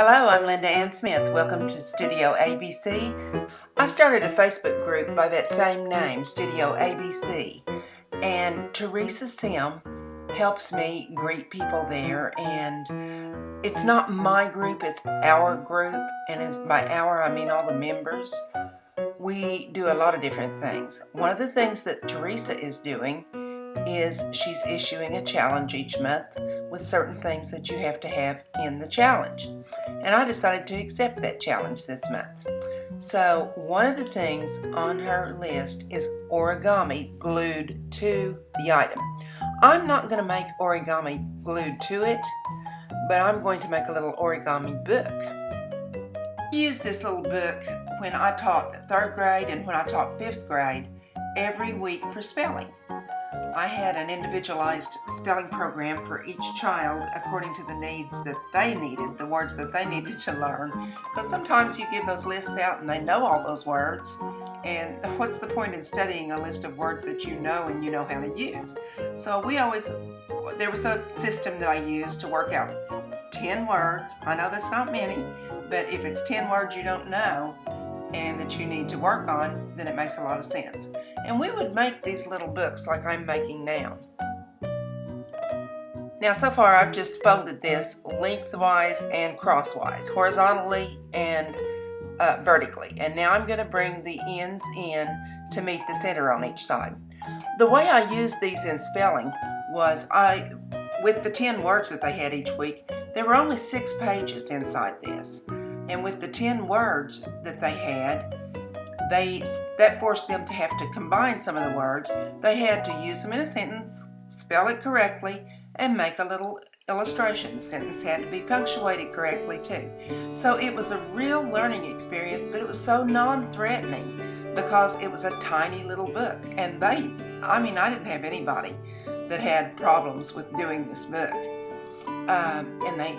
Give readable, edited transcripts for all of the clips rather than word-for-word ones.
Hello, I'm Linda Ann Smith. Welcome to Studio ABC. I started a Facebook group by that same name, Studio ABC, and Theresa helps me greet people there, and it's not my group, it's our group, and by our I mean all the members. We do a lot of different things. One of the things that Theresa is doing is she's issuing a challenge each month with certain things that you have to have in the challenge. And I decided to accept that challenge this month. So one of the things on her list is origami glued to the item. I'm not going to make origami glued to it, but I'm going to make a little origami book. I used this little book when I taught 3rd grade and when I taught 5th grade every week for spelling. I had an individualized spelling program for each child according to the needs that they needed, the words that they needed to learn. Because sometimes you give those lists out and they know all those words, and what's the point in studying a list of words that you know and you know how to use? So there was a system that I used to work out 10 words. I know that's not many, but if it's 10 words you don't know and that you need to work on, then it makes a lot of sense. And we would make these little books like I'm making now. Now so far I've just folded this lengthwise and crosswise, horizontally and vertically. And now I'm going to bring the ends in to meet the center on each side. The way I used these in spelling was with the 10 words that they had each week, there were only 6 pages inside this. And with the 10 words that they had, that forced them to have to combine some of the words. They had to use them in a sentence, spell it correctly, and make a little illustration. The sentence had to be punctuated correctly too. So it was a real learning experience, but it was so non-threatening because it was a tiny little book. And I didn't have anybody that had problems with doing this book. And they,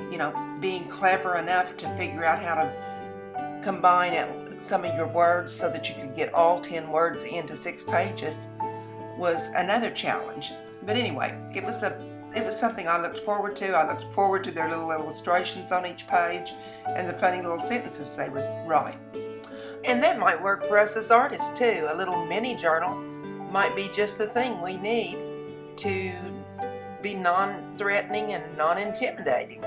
being clever enough to figure out how to combine some of your words so that you could get all 10 words into 6 pages was another challenge. But anyway, it was something I looked forward to. I looked forward to their little illustrations on each page and the funny little sentences they would write. And that might work for us as artists too. A little mini journal might be just the thing we need to be non-threatening and non-intimidating.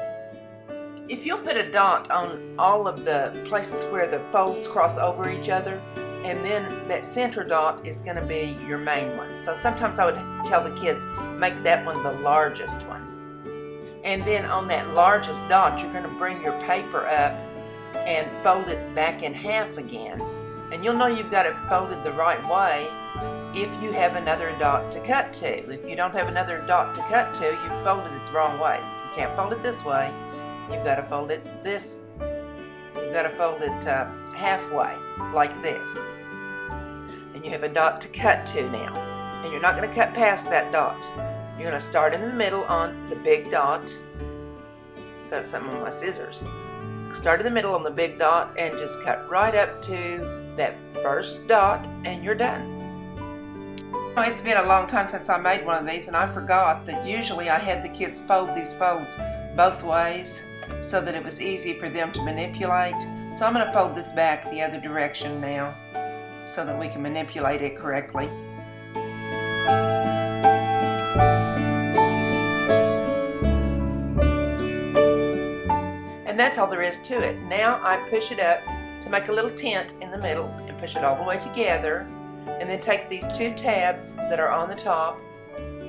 If you'll put a dot on all of the places where the folds cross over each other, and then that center dot is going to be your main one. So sometimes I would tell the kids, make that one the largest one. And then on that largest dot, you're going to bring your paper up and fold it back in half again. And you'll know you've got it folded the right way if you have another dot to cut to. If you don't have another dot to cut to, you've folded it the wrong way. You can't fold it this way. You've got to fold it You've got to fold it halfway, like this. And you have a dot to cut to now. And you're not going to cut past that dot. You're going to start in the middle on the big dot. Got some on my scissors. Start in the middle on the big dot and just cut right up to that first dot, and you're done. It's been a long time since I made one of these, and I forgot that usually I had the kids fold these folds both ways so that it was easy for them to manipulate. So I'm going to fold this back the other direction now so that we can manipulate it correctly. And that's all there is to it. Now I push it up to make a little tent in the middle and push it all the way together. And then take these 2 tabs that are on the top,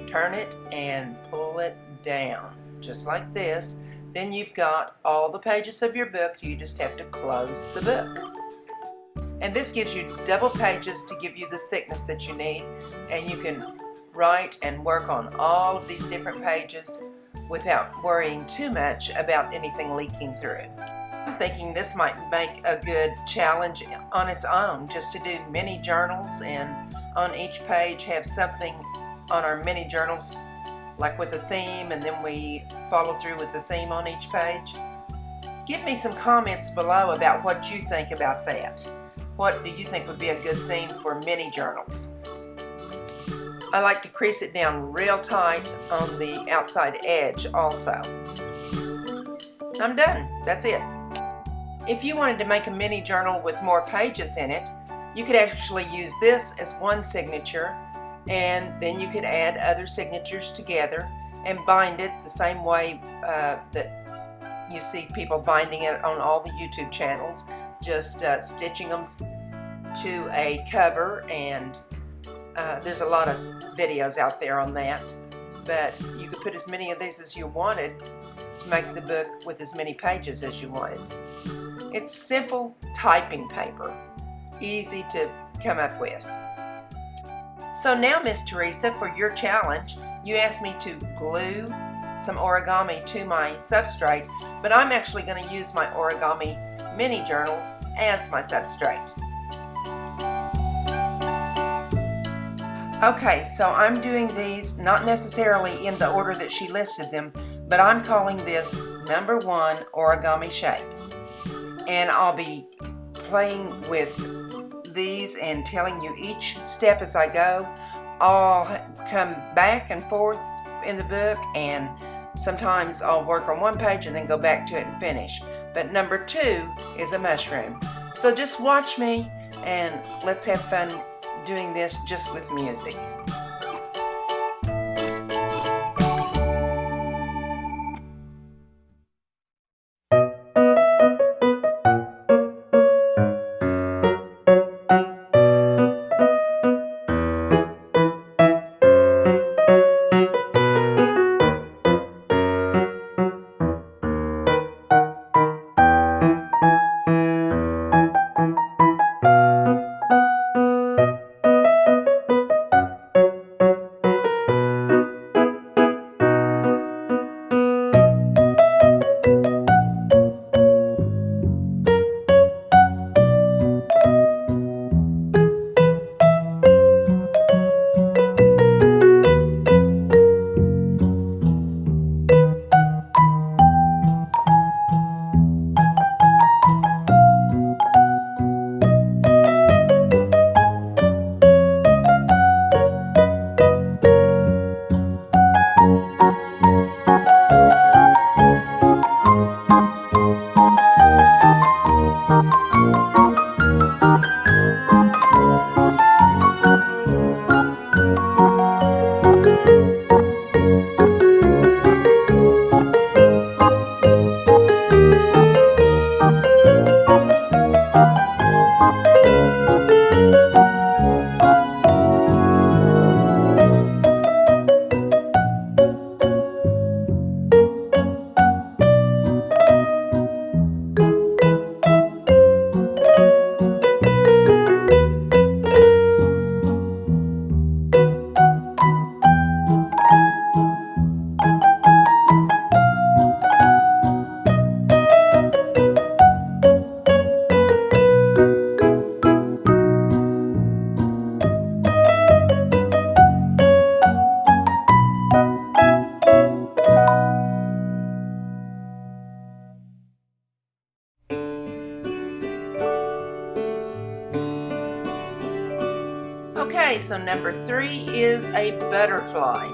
turn it and pull it down, just like this. Then you've got all the pages of your book. You just have to close the book. And this gives you double pages to give you the thickness that you need. And you can write and work on all of these different pages without worrying too much about anything leaking through it. I'm thinking this might make a good challenge on its own, just to do mini journals and on each page have something on our mini journals like with a theme, and then we follow through with the theme on each page. Give me some comments below about what you think about that. What do you think would be a good theme for mini journals? I like to crease it down real tight on the outside edge also. I'm done. That's it. If you wanted to make a mini journal with more pages in it, you could actually use this as one signature, and then you could add other signatures together and bind it the same way that you see people binding it on all the YouTube channels, just stitching them to a cover, and there's a lot of videos out there on that. But you could put as many of these as you wanted to make the book with as many pages as you wanted. It's simple typing paper, easy to come up with. So now, Miss Theresa, for your challenge, you asked me to glue some origami to my substrate, but I'm actually going to use my origami mini journal as my substrate. Okay, so I'm doing these not necessarily in the order that she listed them, but I'm calling this number 1 Origami Shape. And I'll be playing with these and telling you each step as I go. I'll come back and forth in the book, and sometimes I'll work on one page and then go back to it and finish. But number 2 is a mushroom. So just watch me and let's have fun doing this just with music. Okay, so number 3 is a butterfly.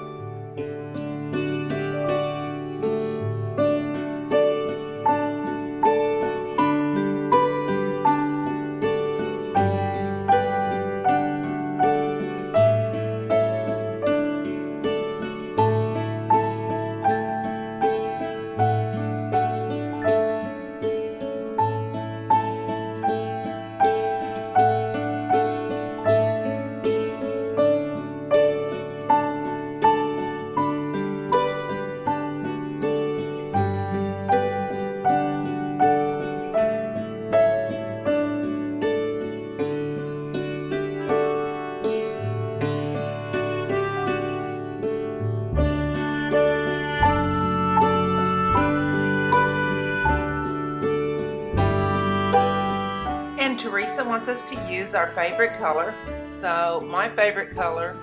And Theresa wants us to use our favorite color. So my favorite color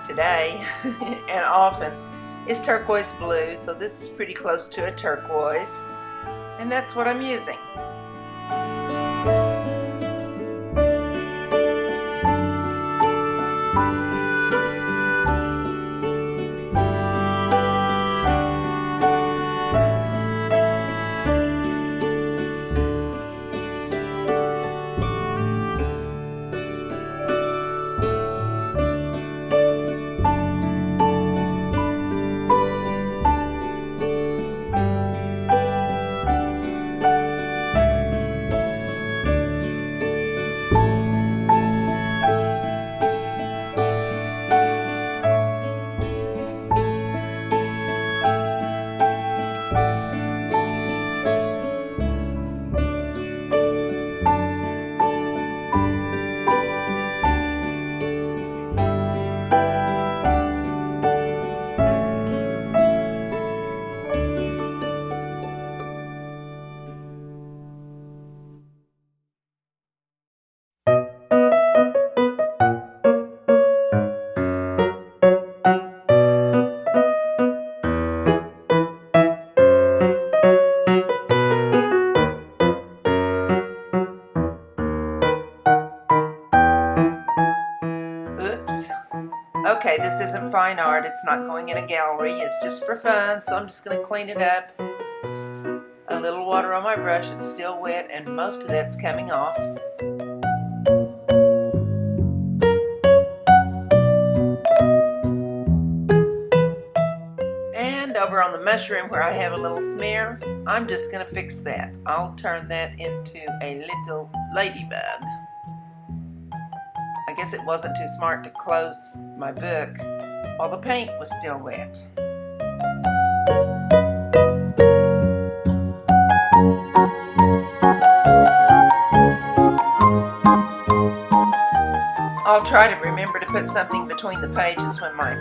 today and often is turquoise blue. So this is pretty close to a turquoise. And that's what I'm using. isn't fine art. It's not going in a gallery. It's just for fun, so I'm just going to clean it up. A little water on my brush. It's still wet, and most of that's coming off. And over on the mushroom where I have a little smear, I'm just going to fix that. I'll turn that into a little ladybug. I guess it wasn't too smart to close my book while the paint was still wet. I'll try to remember to put something between the pages when my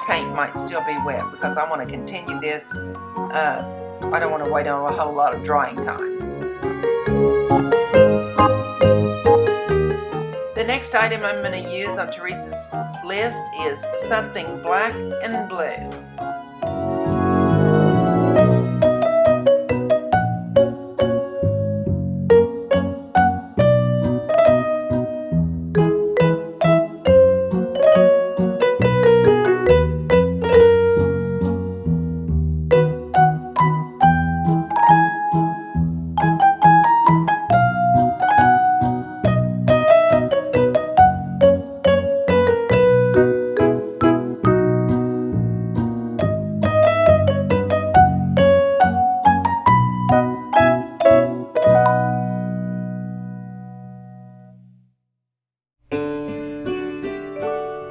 paint might still be wet, because I want to continue this. I don't want to wait on a whole lot of drying time. The next item I'm going to use on Theresa's list is something black and blue.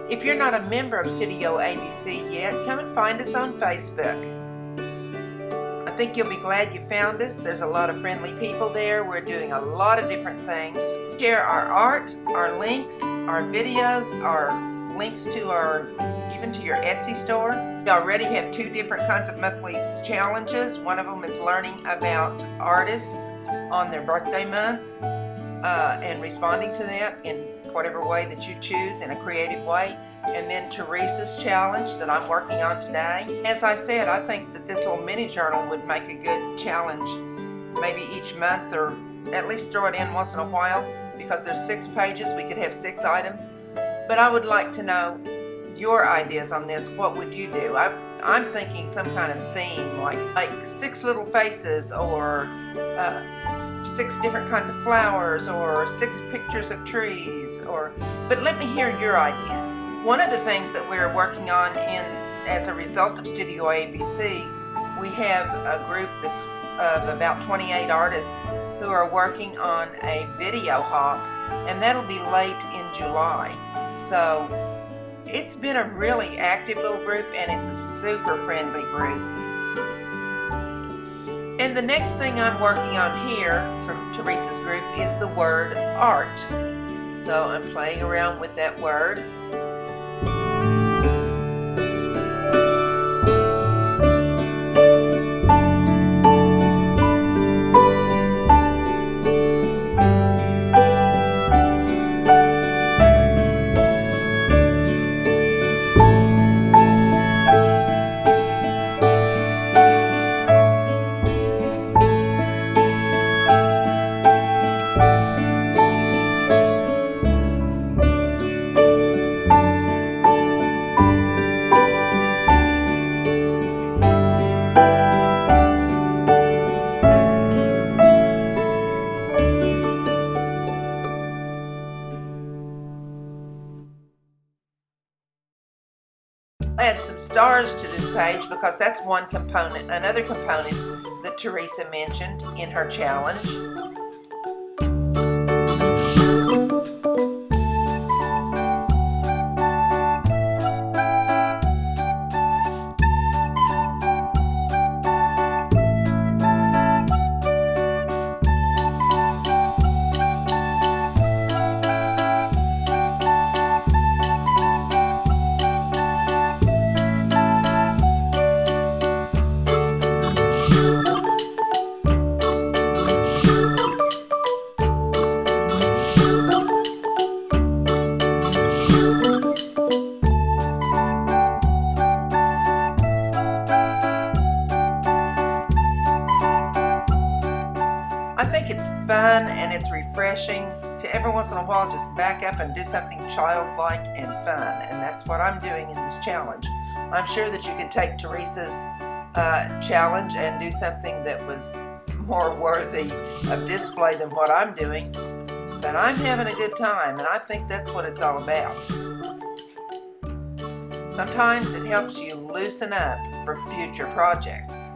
If you're not a member of Studio ABC yet, come and find us on Facebook. I think you'll be glad you found us. There's a lot of friendly people there. We're doing a lot of different things. Share our art, our links, our videos, our links to even to your Etsy store. We already have 2 different kinds of monthly challenges. One of them is learning about artists on their birthday month and responding to that in whatever way that you choose, in a creative way. And then Theresa's challenge that I'm working on today. As I said, I think that this little mini journal would make a good challenge, maybe each month, or at least throw it in once in a while, because there's 6 pages. We could have 6 items. But I would like to know your ideas on this. What would you do? I'm thinking some kind of theme, like 6 little faces, or 6 different kinds of flowers, or 6 pictures of trees, but let me hear your ideas. One of the things that we're working on as a result of Studio ABC, we have a group that's of about 28 artists who are working on a video hop, and that'll be late in July. So it's been a really active little group, and it's a super friendly group. And the next thing I'm working on here from Theresa's group is the word art. So I'm playing around with that word. Add some stars to this page, because that's one component, another component that Theresa mentioned in her challenge. I think it's fun and it's refreshing to every once in a while just back up and do something childlike and fun, and that's what I'm doing in this challenge. I'm sure that you could take Theresa's challenge and do something that was more worthy of display than what I'm doing, but I'm having a good time, and I think that's what it's all about. Sometimes it helps you loosen up for future projects.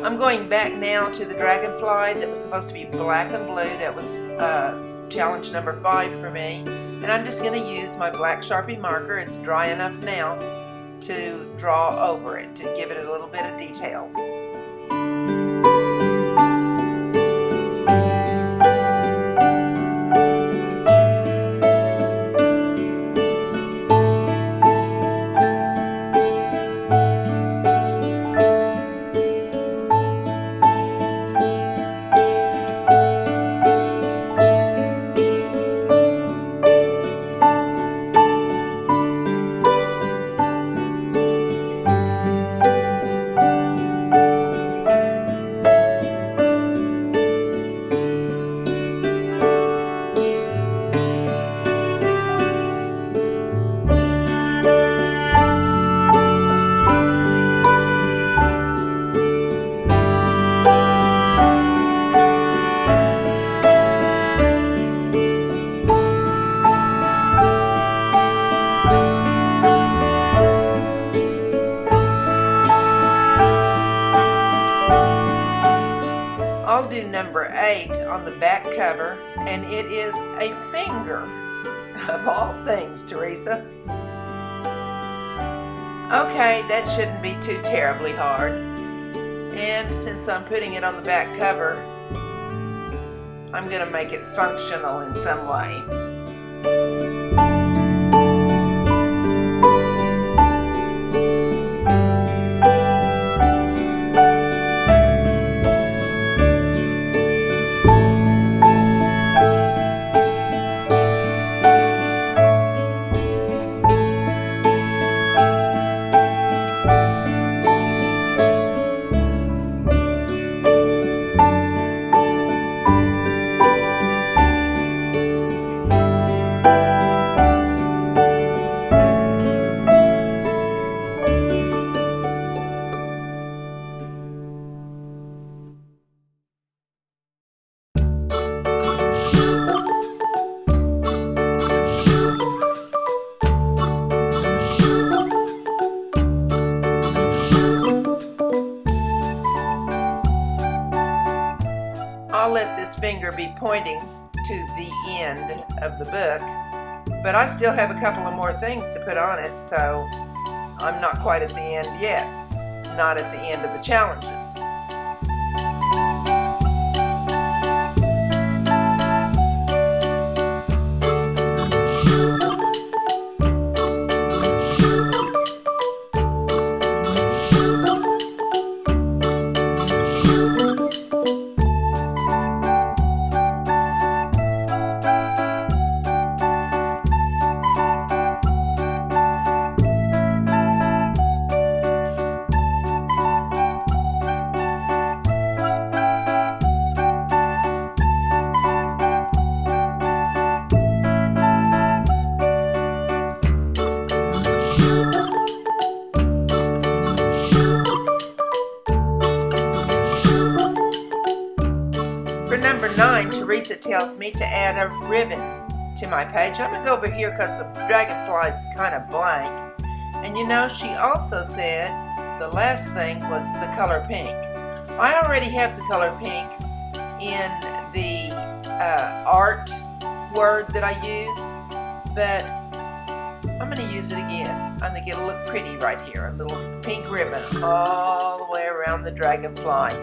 I'm going back now to the dragonfly that was supposed to be black and blue. That was challenge number 5 for me. And I'm just going to use my black Sharpie marker. It's dry enough now to draw over it to give it a little bit of detail. I'll do number 8 on the back cover, and it is a finger, of all things, Theresa. Okay, that shouldn't be too terribly hard. And since I'm putting it on the back cover, I'm going to make it functional in some way. I'll let this finger be pointing to the end of the book, but I still have a couple of more things to put on it, so I'm not quite at the end yet. Not at the end of the challenges. For number 9, Theresa tells me to add a ribbon to my page. I'm going to go over here because the dragonfly is kind of blank. And you know, she also said the last thing was the color pink. I already have the color pink in the art word that I used, but I'm going to use it again. I think it'll look pretty right here. A little pink ribbon all the way around the dragonfly.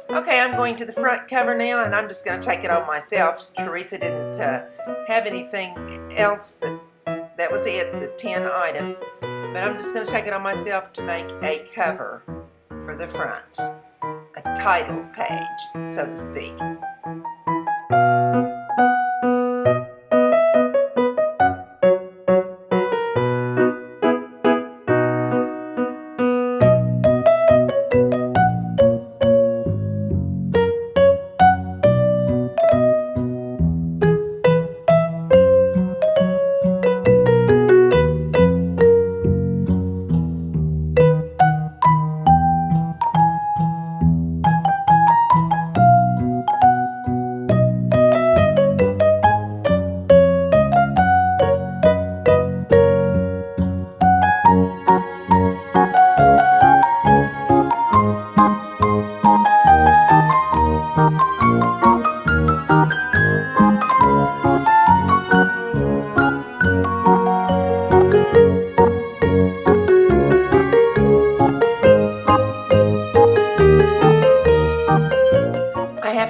Okay, I'm going to the front cover now, and I'm just going to take it on myself. Theresa didn't have anything else. That was it, the 10 items. But I'm just going to take it on myself to make a cover for the front. A title page, so to speak.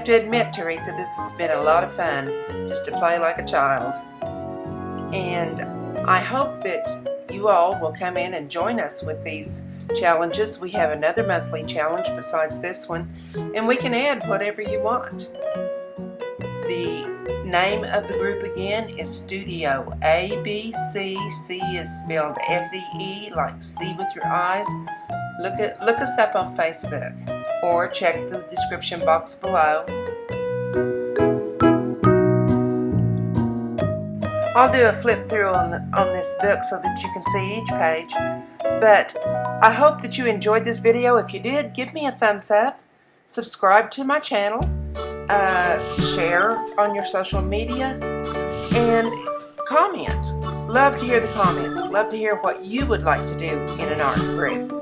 To admit, Theresa, this has been a lot of fun just to play like a child, and I hope that you all will come in and join us with these challenges. We have another monthly challenge besides this one, and we can add whatever you want. The name of the group again is Studio ABC. C is spelled S-E-E, like see with your eyes. Look us up on Facebook or check the description box below. I'll do a flip through on this book so that you can see each page. But I hope that you enjoyed this video. If you did, give me a thumbs up, subscribe to my channel, share on your social media, and comment. Love to hear the comments. Love to hear what you would like to do in an art group.